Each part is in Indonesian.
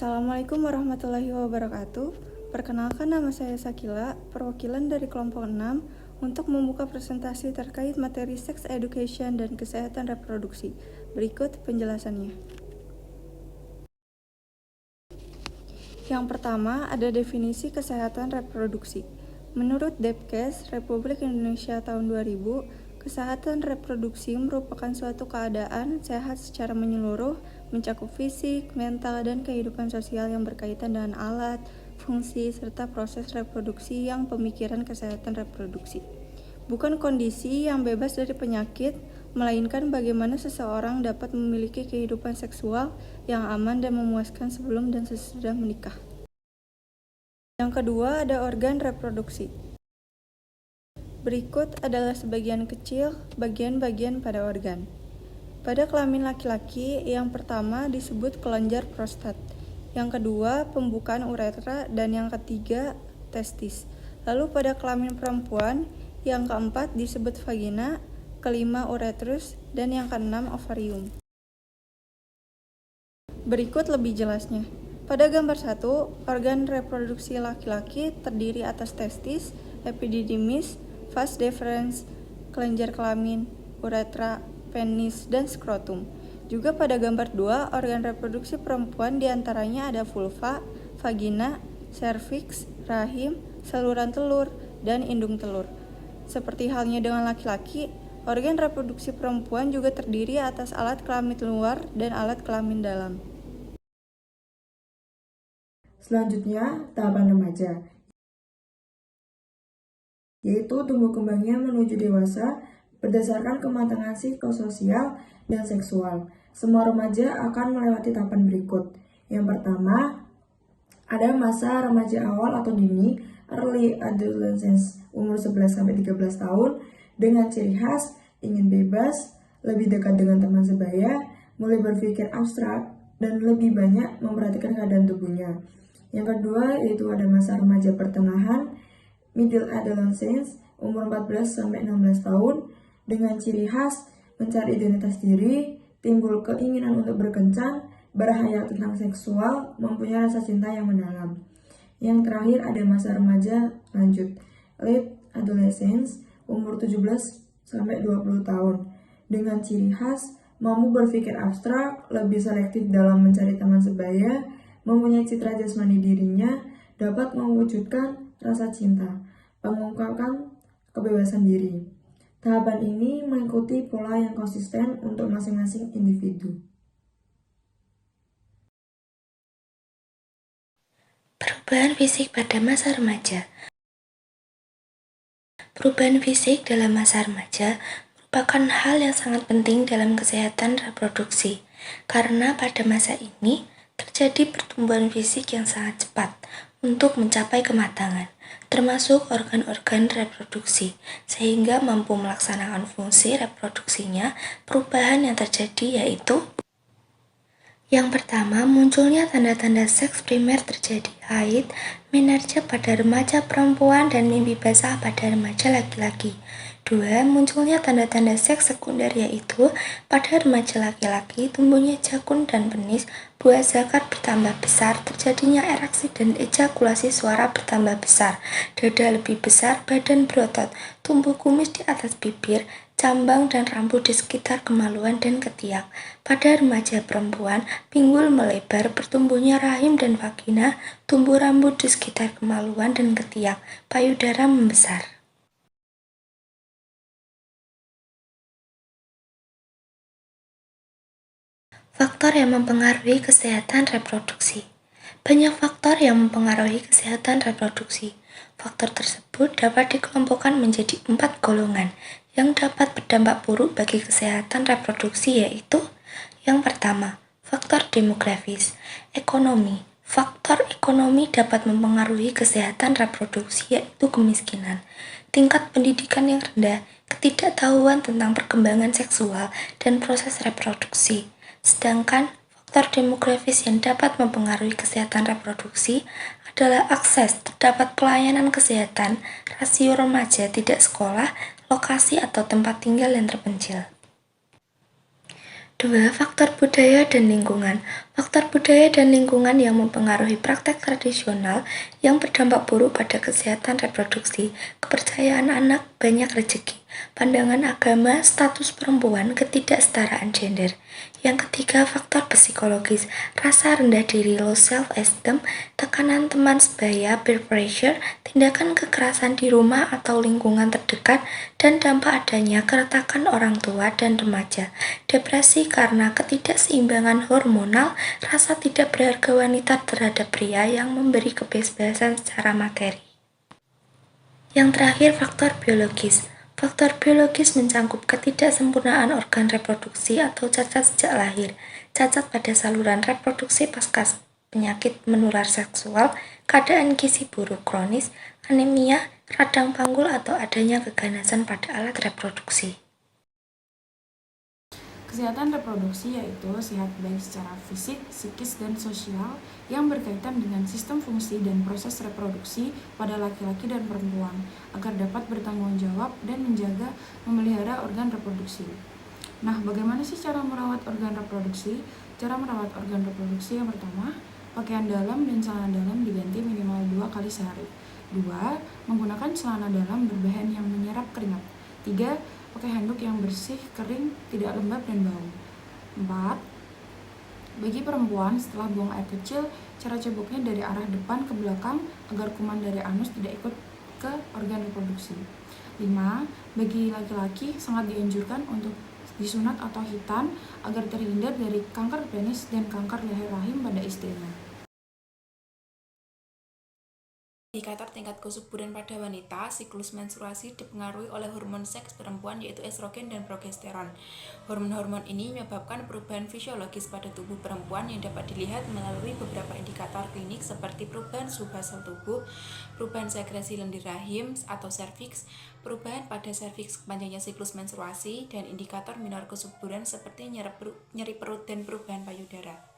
Assalamualaikum warahmatullahi wabarakatuh. Perkenalkan, nama saya Sakila, perwakilan dari kelompok 6 untuk membuka presentasi terkait materi sex education dan kesehatan reproduksi. Berikut penjelasannya. Yang pertama, ada definisi kesehatan reproduksi. Menurut Depkes Republik Indonesia tahun 2000, kesehatan reproduksi merupakan suatu keadaan sehat secara menyeluruh, mencakup fisik, mental, dan kehidupan sosial yang berkaitan dengan alat, fungsi, serta proses reproduksi yang pemikiran kesehatan reproduksi. Bukan kondisi yang bebas dari penyakit, melainkan bagaimana seseorang dapat memiliki kehidupan seksual yang aman dan memuaskan sebelum dan sesudah menikah. Yang kedua, ada organ reproduksi. Berikut adalah sebagian kecil bagian-bagian pada organ. Pada kelamin laki-laki, yang pertama disebut kelenjar prostat, yang kedua pembukaan uretra, dan yang ketiga testis. Lalu pada kelamin perempuan, yang keempat disebut vagina, kelima uretrus, dan yang keenam ovarium. Berikut lebih jelasnya. Pada gambar 1, organ reproduksi laki-laki terdiri atas testis, epididymis, vas deferens, kelenjar kelamin, uretra, penis, dan skrotum. Juga pada gambar 2, organ reproduksi perempuan diantaranya ada vulva, vagina, serviks, rahim, saluran telur, dan indung telur. Seperti halnya dengan laki-laki, organ reproduksi perempuan juga terdiri atas alat kelamin luar dan alat kelamin dalam. Selanjutnya, tahapan remaja, yaitu tumbuh kembangnya menuju dewasa berdasarkan kematangan psikososial dan seksual. Semua remaja akan melewati tahapan berikut. Yang pertama, ada masa remaja awal atau dini, early adolescence, umur 11-13 tahun, dengan ciri khas ingin bebas, lebih dekat dengan teman sebaya, mulai berpikir abstrak, dan lebih banyak memperhatikan keadaan tubuhnya. Yang kedua, yaitu ada masa remaja pertengahan, middle adolescence, umur 14-16 tahun, dengan ciri khas mencari identitas diri, timbul keinginan untuk berkencan, berhayal tentang seksual, mempunyai rasa cinta yang mendalam. Yang terakhir ada masa remaja lanjut, late adolescence, umur 17-20 tahun, dengan ciri khas mampu berpikir abstrak, lebih selektif dalam mencari teman sebaya, mempunyai citra jasmani dirinya, dapat mewujudkan rasa cinta, mengungkapkan kebebasan diri. Tahapan ini mengikuti pola yang konsisten untuk masing-masing individu. Perubahan fisik pada masa remaja. Perubahan fisik dalam masa remaja merupakan hal yang sangat penting dalam kesehatan reproduksi, karena pada masa ini terjadi pertumbuhan fisik yang sangat cepat untuk mencapai kematangan, termasuk organ-organ reproduksi, sehingga mampu melaksanakan fungsi reproduksinya. Perubahan yang terjadi yaitu: yang pertama, munculnya tanda-tanda seks primer terjadi, haid, menarche pada remaja perempuan, dan mimpi basah pada remaja laki-laki. 2. Munculnya tanda-tanda seks sekunder, yaitu pada remaja laki-laki tumbuhnya jakun dan penis, buah zakar bertambah besar, terjadinya ereksi dan ejakulasi suara bertambah besar, dada lebih besar, badan berotot, tumbuh kumis di atas bibir, cambang dan rambut di sekitar kemaluan dan ketiak. Pada remaja perempuan, pinggul melebar, bertumbuhnya rahim dan vagina, tumbuh rambut di sekitar kemaluan dan ketiak, payudara membesar. Faktor yang mempengaruhi kesehatan reproduksi. Banyak faktor yang mempengaruhi kesehatan reproduksi. Faktor tersebut dapat dikelompokkan menjadi 4 golongan yang dapat berdampak buruk bagi kesehatan reproduksi, yaitu: yang pertama, faktor demografis, ekonomi. Faktor ekonomi dapat mempengaruhi kesehatan reproduksi, yaitu kemiskinan, tingkat pendidikan yang rendah, ketidaktahuan tentang perkembangan seksual dan proses reproduksi. Sedangkan faktor demografis yang dapat mempengaruhi kesehatan reproduksi adalah akses terdapat pelayanan kesehatan, rasio remaja tidak sekolah, lokasi atau tempat tinggal yang terpencil. 2. Faktor budaya dan lingkungan. Faktor budaya dan lingkungan yang mempengaruhi praktek tradisional yang berdampak buruk pada kesehatan reproduksi, kepercayaan anak, banyak rezeki, pandangan agama, status perempuan, ketidaksetaraan gender. Yang ketiga, faktor psikologis, rasa rendah diri, low self-esteem, tekanan teman sebaya, peer pressure, tindakan kekerasan di rumah atau lingkungan terdekat, dan dampak adanya keretakan orang tua dan remaja, depresi karena ketidakseimbangan hormonal, rasa tidak berharga wanita terhadap pria yang memberi kebebasan secara materi. Yang terakhir, faktor biologis. Faktor biologis mencangkup ketidaksempurnaan organ reproduksi atau cacat sejak lahir, cacat pada saluran reproduksi pasca penyakit menular seksual, keadaan gizi buruk kronis, anemia, radang panggul atau adanya keganasan pada alat reproduksi. Kesehatan reproduksi yaitu sehat baik secara fisik, psikis, dan sosial yang berkaitan dengan sistem fungsi dan proses reproduksi pada laki-laki dan perempuan agar dapat bertanggung jawab dan menjaga memelihara organ reproduksi. Nah, bagaimana sih cara merawat organ reproduksi? Cara merawat organ reproduksi yang pertama, pakaian dalam dan celana dalam diganti minimal 2 kali sehari. 2. Menggunakan celana dalam berbahan yang menyerap keringat. 3. Pakai handuk yang bersih, kering, tidak lembab, dan bau. 4. Bagi perempuan, setelah buang air kecil, cara ceboknya dari arah depan ke belakang agar kuman dari anus tidak ikut ke organ reproduksi. 5. Bagi laki-laki, sangat dianjurkan untuk disunat atau hitan agar terhindar dari kanker penis dan kanker leher rahim pada istrinya. Indikator tingkat kesuburan pada wanita, siklus menstruasi dipengaruhi oleh hormon seks perempuan yaitu estrogen dan progesteron. Hormon-hormon ini menyebabkan perubahan fisiologis pada tubuh perempuan yang dapat dilihat melalui beberapa indikator klinik seperti perubahan suhu basal tubuh, perubahan sekresi lendir rahim atau serviks, perubahan pada serviks panjangnya siklus menstruasi, dan indikator minor kesuburan seperti nyeri perut dan perubahan payudara.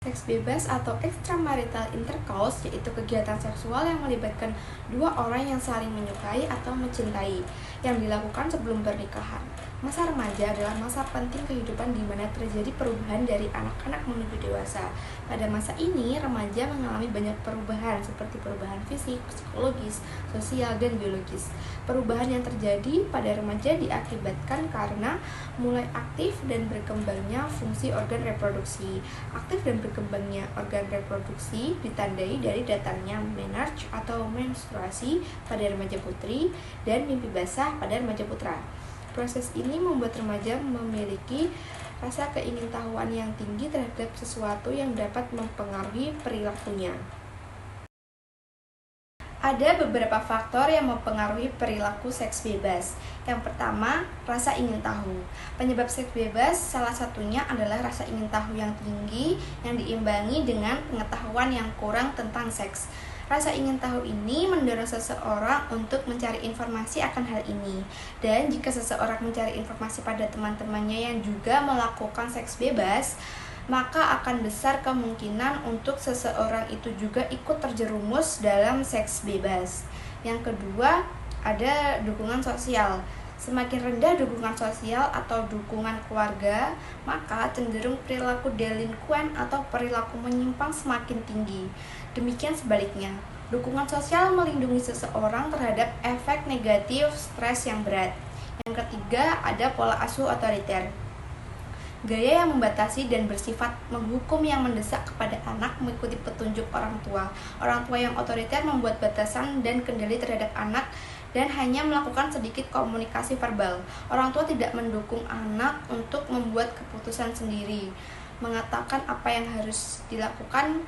Seks bebas atau extramarital intercourse yaitu kegiatan seksual yang melibatkan dua orang yang saling menyukai atau mencintai yang dilakukan sebelum pernikahan. Masa remaja adalah masa penting kehidupan di mana terjadi perubahan dari anak-anak menuju dewasa. Pada masa ini, remaja mengalami banyak perubahan seperti perubahan fisik, psikologis, sosial, dan biologis. Perubahan yang terjadi pada remaja diakibatkan karena mulai aktif dan berkembangnya fungsi organ reproduksi. Aktif dan berkembangnya organ reproduksi ditandai dari datangnya menarche atau menstruasi pada remaja putri dan mimpi basah pada remaja putra. Proses ini membuat remaja memiliki rasa keingintahuan yang tinggi terhadap sesuatu yang dapat mempengaruhi perilakunya. Ada beberapa faktor yang mempengaruhi perilaku seks bebas. Yang pertama, rasa ingin tahu. Penyebab seks bebas salah satunya adalah rasa ingin tahu yang tinggi yang diimbangi dengan pengetahuan yang kurang tentang seks. Rasa ingin tahu ini mendorong seseorang untuk mencari informasi akan hal ini. Dan jika seseorang mencari informasi pada teman-temannya yang juga melakukan seks bebas, maka akan besar kemungkinan untuk seseorang itu juga ikut terjerumus dalam seks bebas. Yang kedua, ada dukungan sosial. Semakin rendah dukungan sosial atau dukungan keluarga, maka cenderung perilaku delinkuan atau perilaku menyimpang semakin tinggi. Demikian sebaliknya, dukungan sosial melindungi seseorang terhadap efek negatif stres yang berat. Yang ketiga, ada pola asuh otoriter. Gaya yang membatasi dan bersifat menghukum yang mendesak kepada anak mengikuti petunjuk orang tua. Orang tua yang otoriter membuat batasan dan kendali terhadap anak dan hanya melakukan sedikit komunikasi verbal. Orang tua tidak mendukung anak untuk membuat keputusan sendiri, mengatakan apa yang harus dilakukan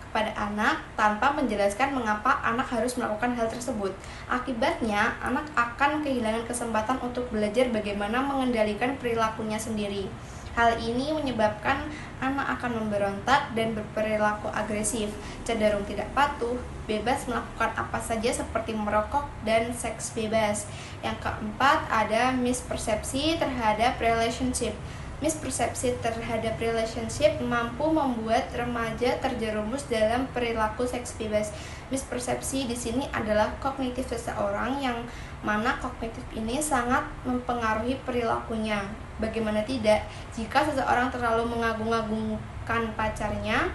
kepada anak tanpa menjelaskan mengapa anak harus melakukan hal tersebut. Akibatnya, anak akan kehilangan kesempatan untuk belajar bagaimana mengendalikan perilakunya sendiri. Hal ini menyebabkan anak akan memberontak dan berperilaku agresif, cenderung tidak patuh, bebas melakukan apa saja seperti merokok dan seks bebas. Yang keempat, ada mispersepsi terhadap relationship. Mispersepsi terhadap relationship mampu membuat remaja terjerumus dalam perilaku seks bebas. Mispersepsi di sini adalah kognitif seseorang yang mana kognitif ini sangat mempengaruhi perilakunya. Bagaimana tidak, jika seseorang terlalu mengagung-agungkan pacarnya,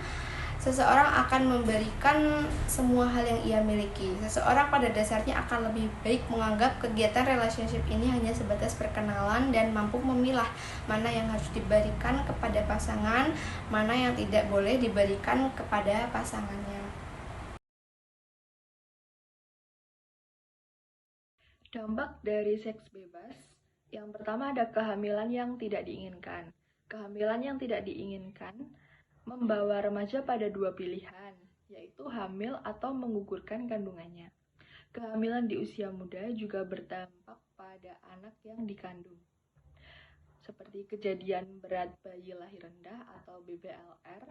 seseorang akan memberikan semua hal yang ia miliki. Seseorang pada dasarnya akan lebih baik menganggap kegiatan relationship ini hanya sebatas perkenalan dan mampu memilah mana yang harus diberikan kepada pasangan, mana yang tidak boleh diberikan kepada pasangannya. Dampak dari seks bebas, yang pertama ada kehamilan yang tidak diinginkan. Kehamilan yang tidak diinginkan membawa remaja pada dua pilihan, yaitu hamil atau menggugurkan kandungannya. Kehamilan di usia muda juga berdampak pada anak yang dikandung, seperti kejadian berat bayi lahir rendah atau BBLR,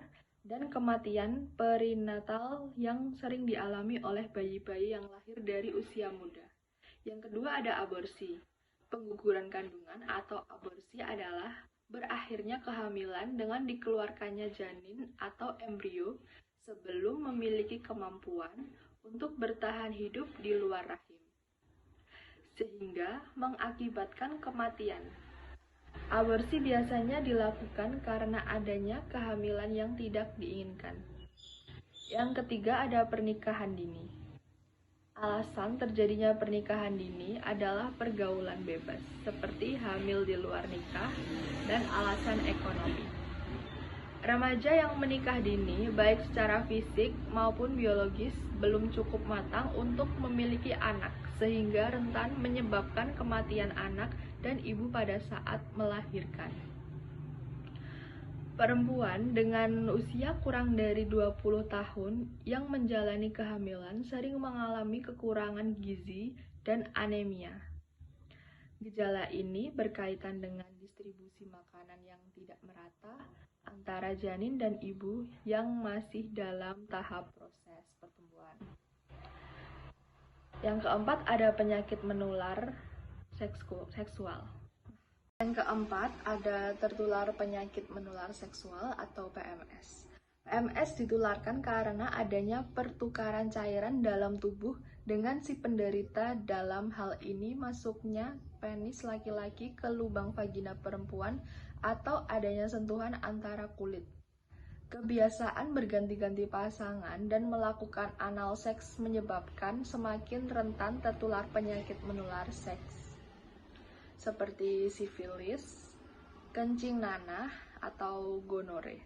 dan kematian perinatal yang sering dialami oleh bayi-bayi yang lahir dari usia muda. Yang kedua ada aborsi. Pengguguran kandungan atau aborsi adalah berakhirnya kehamilan dengan dikeluarkannya janin atau embrio sebelum memiliki kemampuan untuk bertahan hidup di luar rahim, sehingga mengakibatkan kematian. Aborsi biasanya dilakukan karena adanya kehamilan yang tidak diinginkan. Yang ketiga ada pernikahan dini. Alasan terjadinya pernikahan dini adalah pergaulan bebas, seperti hamil di luar nikah dan alasan ekonomi. Remaja yang menikah dini, baik secara fisik maupun biologis, belum cukup matang untuk memiliki anak, sehingga rentan menyebabkan kematian anak dan ibu pada saat melahirkan. Perempuan dengan usia kurang dari 20 tahun yang menjalani kehamilan sering mengalami kekurangan gizi dan anemia. Gejala ini berkaitan dengan distribusi makanan yang tidak merata antara janin dan ibu yang masih dalam tahap proses pertumbuhan. Yang keempat ada penyakit menular seksual. Yang keempat, ada tertular penyakit menular seksual atau PMS. PMS ditularkan karena adanya pertukaran cairan dalam tubuh dengan si penderita, dalam hal ini masuknya penis laki-laki ke lubang vagina perempuan atau adanya sentuhan antara kulit. Kebiasaan berganti-ganti pasangan dan melakukan anal seks menyebabkan semakin rentan tertular penyakit menular seks, seperti sifilis, kencing nanah, atau gonore.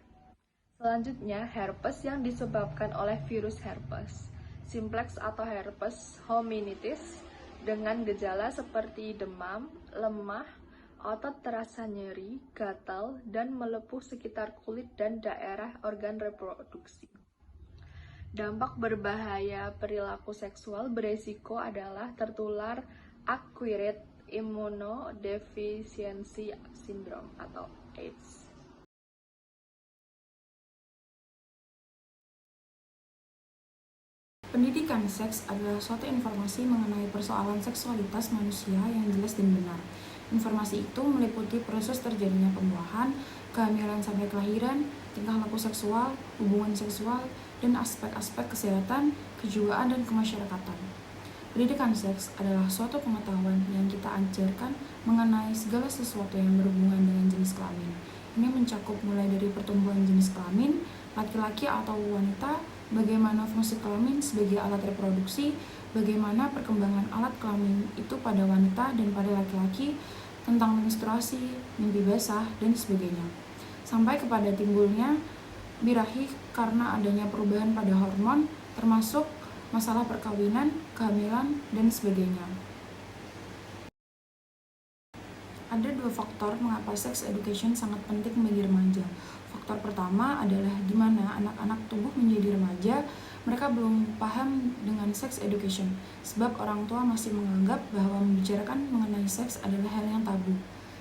Selanjutnya, herpes yang disebabkan oleh virus herpes, simplex atau herpes hominitis, dengan gejala seperti demam, lemah, otot terasa nyeri, gatal, dan melepuh sekitar kulit dan daerah organ reproduksi. Dampak berbahaya perilaku seksual beresiko adalah tertular acquired immunodeficiency syndrome atau AIDS. Pendidikan seks adalah suatu informasi mengenai persoalan seksualitas manusia yang jelas dan benar. Informasi itu meliputi proses terjadinya pembuahan, kehamilan sampai kelahiran, tingkah laku seksual, hubungan seksual, dan aspek-aspek kesehatan, kejiwaan, dan kemasyarakatan. Pendidikan seks adalah suatu pengetahuan yang kita ajarkan mengenai segala sesuatu yang berhubungan dengan jenis kelamin. Ini mencakup mulai dari pertumbuhan jenis kelamin, laki-laki atau wanita, bagaimana fungsi kelamin sebagai alat reproduksi, bagaimana perkembangan alat kelamin itu pada wanita dan pada laki-laki, tentang menstruasi, mimpi basah, dan sebagainya. Sampai kepada timbulnya birahi karena adanya perubahan pada hormon, termasuk masalah perkawinan, kehamilan, dan sebagainya. Ada dua faktor mengapa sex education sangat penting bagi remaja. Faktor pertama adalah di mana anak-anak tumbuh menjadi remaja, mereka belum paham dengan sex education, sebab orang tua masih menganggap bahwa membicarakan mengenai seks adalah hal yang tabu.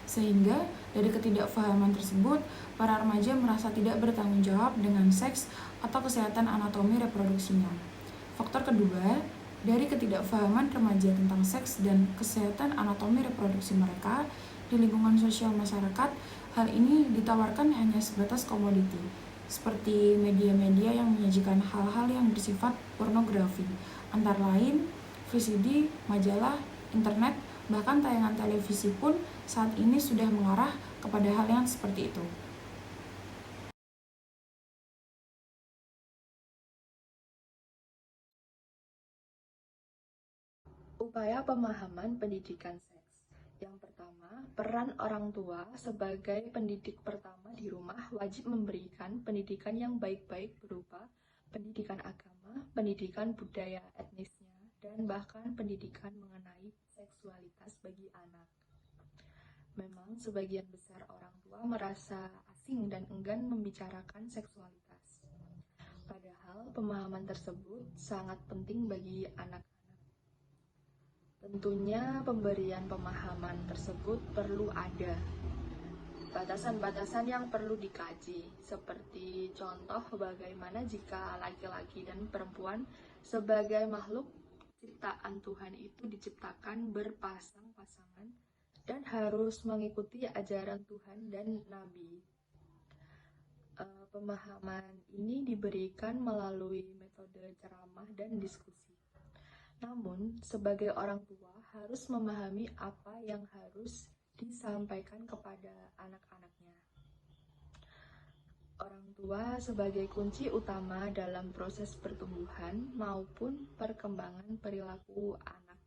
Sehingga dari ketidakfahaman tersebut, para remaja merasa tidak bertanggung jawab dengan seks atau kesehatan anatomi reproduksinya. Faktor kedua, dari ketidakfahaman remaja tentang seks dan kesehatan anatomi reproduksi mereka di lingkungan sosial masyarakat, Hal ini ditawarkan hanya sebatas komoditi, seperti media-media yang menyajikan hal-hal yang bersifat pornografi, antara lain VCD, majalah, internet, bahkan tayangan televisi pun saat ini sudah mengarah kepada hal yang seperti itu. Upaya pemahaman pendidikan seks. Yang pertama, peran orang tua sebagai pendidik pertama di rumah wajib memberikan pendidikan yang baik-baik berupa pendidikan agama, pendidikan budaya etnisnya, dan bahkan pendidikan mengenai seksualitas bagi anak. Memang sebagian besar orang tua merasa asing dan enggan membicarakan seksualitas. Padahal pemahaman tersebut sangat penting bagi anak-anak. Tentunya pemberian pemahaman tersebut perlu ada batasan-batasan yang perlu dikaji, seperti contoh bagaimana jika laki-laki dan perempuan sebagai makhluk ciptaan Tuhan itu diciptakan berpasang-pasangan dan harus mengikuti ajaran Tuhan dan Nabi. Pemahaman ini diberikan melalui metode ceramah dan diskusi. Namun, sebagai orang tua harus memahami apa yang harus disampaikan kepada anak-anaknya. Orang tua sebagai kunci utama dalam proses pertumbuhan maupun perkembangan perilaku anak.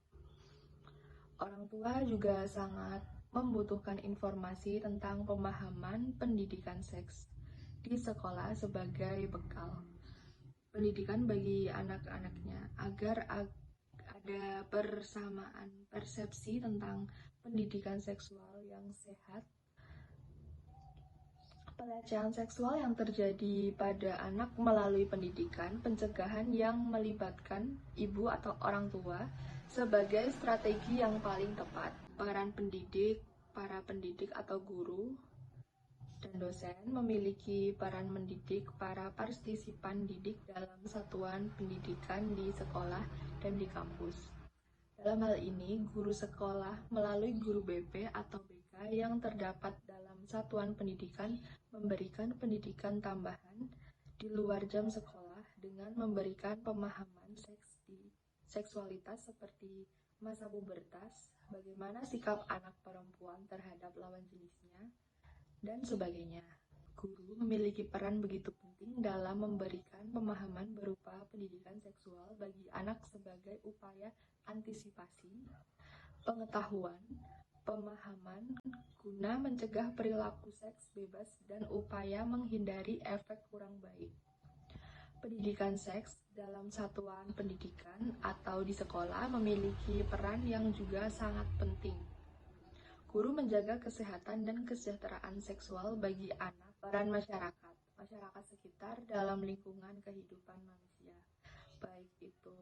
Orang tua juga sangat membutuhkan informasi tentang pemahaman pendidikan seks di sekolah sebagai bekal pendidikan bagi anak-anaknya agar ada persamaan persepsi tentang pendidikan seksual yang sehat. Pelecehan seksual yang terjadi pada anak melalui pendidikan pencegahan yang melibatkan ibu atau orang tua sebagai strategi yang paling tepat. Peran pendidik, para pendidik atau guru, dan dosen memiliki peran mendidik para partisipan didik dalam satuan pendidikan di sekolah dan di kampus. Dalam hal ini, guru sekolah melalui guru BP atau BK yang terdapat dalam satuan pendidikan memberikan pendidikan tambahan di luar jam sekolah dengan memberikan pemahaman seksualitas seperti masa pubertas, bagaimana sikap anak perempuan terhadap lawan jenisnya, dan sebagainya. Guru memiliki peran begitu penting dalam memberikan pemahaman berupa pendidikan seksual bagi anak sebagai upaya antisipasi, pengetahuan, pemahaman guna mencegah perilaku seks bebas dan upaya menghindari efek kurang baik. Pendidikan seks dalam satuan pendidikan atau di sekolah memiliki peran yang juga sangat penting. Guru menjaga kesehatan dan kesejahteraan seksual bagi anak. Peran masyarakat sekitar dalam lingkungan kehidupan manusia, baik itu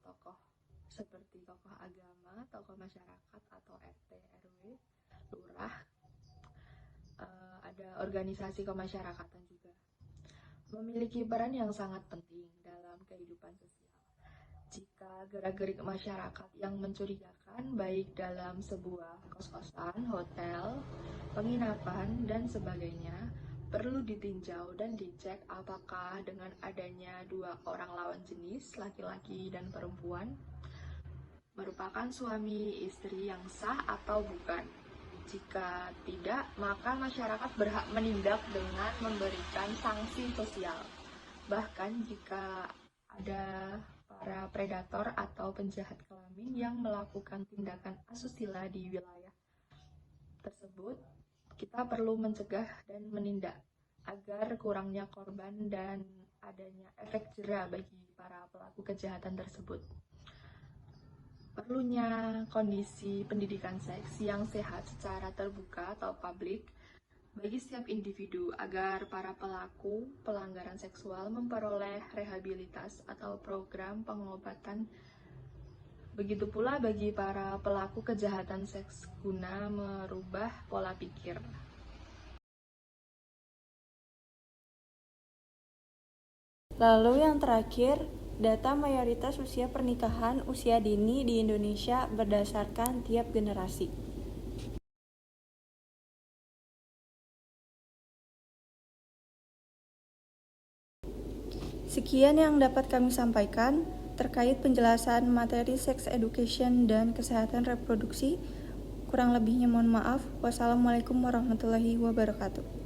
tokoh seperti tokoh agama, tokoh masyarakat atau RT, RW, lurah, ada organisasi kemasyarakatan juga, memiliki peran yang sangat penting dalam kehidupan sosial. Jika gerak-gerik masyarakat yang mencurigakan baik dalam sebuah kos-kosan, hotel, penginapan, dan sebagainya, perlu ditinjau dan dicek apakah dengan adanya dua orang lawan jenis, laki-laki dan perempuan, merupakan suami istri yang sah atau bukan. Jika tidak, maka masyarakat berhak menindak dengan memberikan sanksi sosial. Bahkan jika ada para predator atau penjahat kelamin yang melakukan tindakan asusila di wilayah tersebut, kita perlu mencegah dan menindak agar kurangnya korban dan adanya efek jera bagi para pelaku kejahatan tersebut. Perlunya kondisi pendidikan seks yang sehat secara terbuka atau publik bagi setiap individu agar para pelaku pelanggaran seksual memperoleh rehabilitas atau program pengobatan. Begitu pula bagi para pelaku kejahatan seks guna merubah pola pikir. Lalu yang terakhir, data mayoritas usia pernikahan usia dini di Indonesia berdasarkan tiap generasi. Sekian yang dapat kami sampaikan terkait penjelasan materi sex education dan kesehatan reproduksi. Kurang lebihnya mohon maaf. Wassalamualaikum warahmatullahi wabarakatuh.